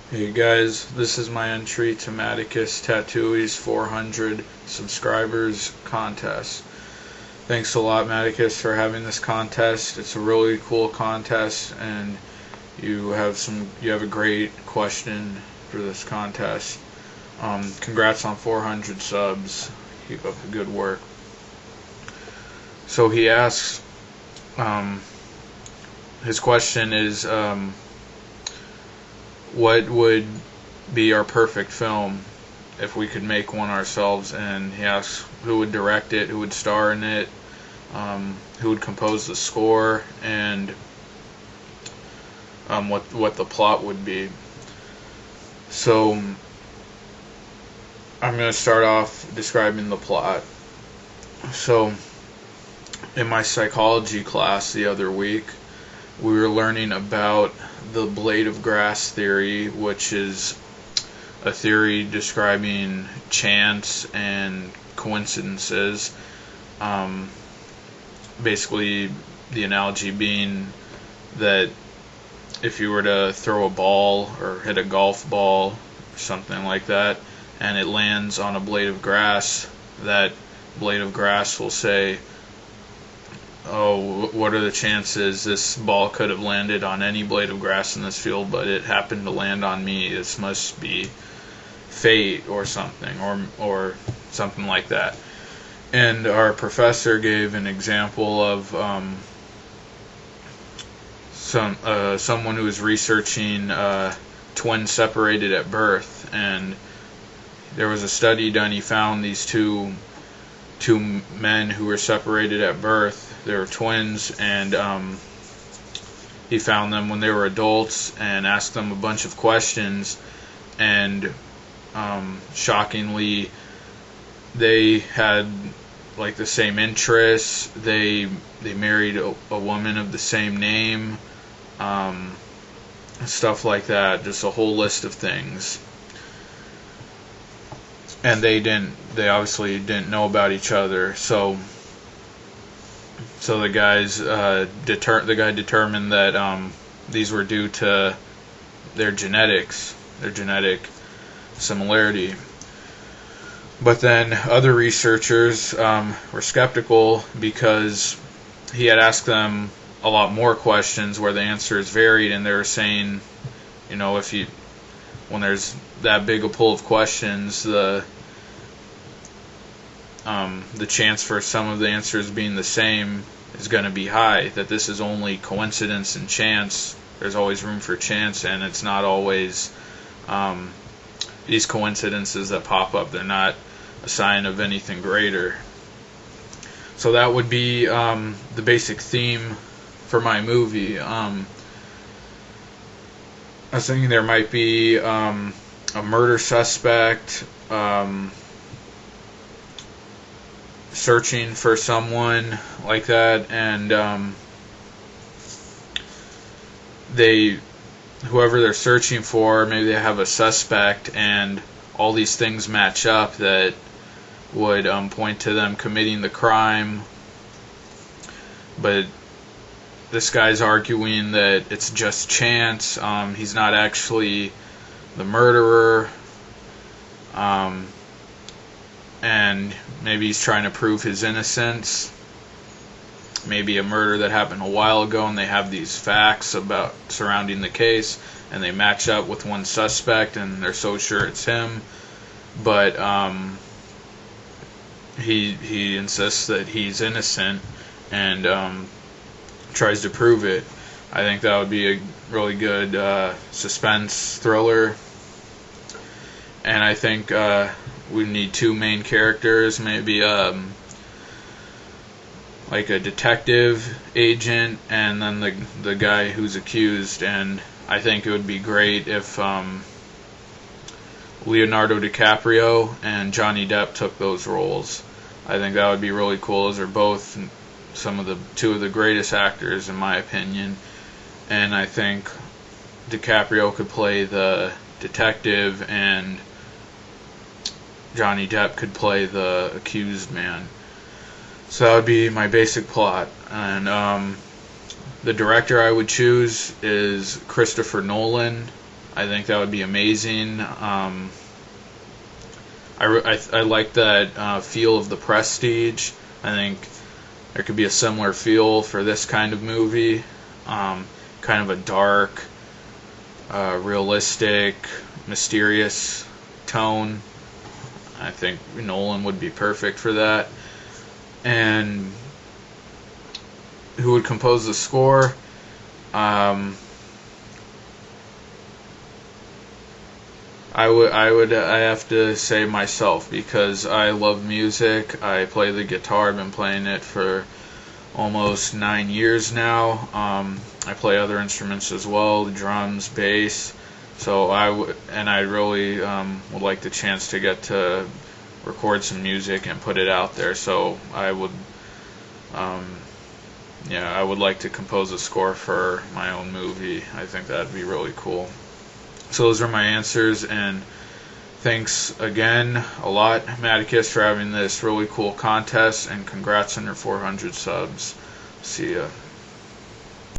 Hey guys, this is my entry to Matticustattoooi's 400 subscribers contest. Thanks a lot, Matticus, for having this contest. It's a really cool contest, and you have a great question for this contest. Congrats on 400 subs. Keep up the good work. So he asks, his question is, what would be our perfect film if we could make one ourselves? And he asks who would direct it, who would star in it, who would compose the score, and what the plot would be. So I'm going to start off describing the plot. So in my psychology class the other week, we were learning about the blade of grass theory, which is a theory describing chance and coincidences. Basically, the analogy being that if you were to throw a ball or hit a golf ball or something like that, and it lands on a blade of grass, that blade of grass will say, oh, what are the chances this ball could have landed on any blade of grass in this field, but it happened to land on me? This must be fate or something, or something like that. And our professor gave an example of someone who was researching twins separated at birth, and there was a study done. He found these two men who were separated at birth. They were twins, and he found them when they were adults and asked them a bunch of questions, and shockingly, they had like the same interests. They married a woman of the same name, stuff like that. Just a whole list of things. And they obviously didn't know about each other. So the guy determined that these were due to their genetics, their genetic similarity. But then other researchers were skeptical because he had asked them a lot more questions where the answers varied, and they were saying, when there's that big a pool of questions, the chance for some of the answers being the same is going to be high, that this is only coincidence and chance. There's always room for chance, and it's not always these coincidences that pop up. They're not a sign of anything greater. So that would be the basic theme for my movie. I was thinking there might be a murder suspect searching for someone like that, and whoever they're searching for, maybe they have a suspect, and all these things match up that would point to them committing the crime, but this guy's arguing that it's just chance. He's not actually the murderer, and maybe he's trying to prove his innocence. Maybe a murder that happened a while ago, and they have these facts about surrounding the case, and they match up with one suspect, and they're so sure it's him, but he insists that he's innocent, and tries to prove it. I think that would be a really good suspense thriller, and I think we need two main characters, maybe like a detective agent, and then the guy who's accused. And I think it would be great if Leonardo DiCaprio and Johnny Depp took those roles. I think that would be really cool. Those are both two of the greatest actors in my opinion, and I think DiCaprio could play the detective and Johnny Depp could play the accused man. So that would be my basic plot. And the director I would choose is Christopher Nolan. I think that would be amazing. I like that feel of the Prestige. I think there could be a similar feel for this kind of movie. Kind of a dark, realistic, mysterious tone. I think Nolan would be perfect for that. And who would compose the score? I have to say myself, because I love music. I play the guitar. I've been playing it for almost 9 years now. I play other instruments as well, the drums, bass. So I really would like the chance to get to record some music and put it out there. So I would, I would like to compose a score for my own movie. I think that'd be really cool. So those are my answers, and thanks again a lot, Matticus, for having this really cool contest, and congrats on your 400 subs. See ya.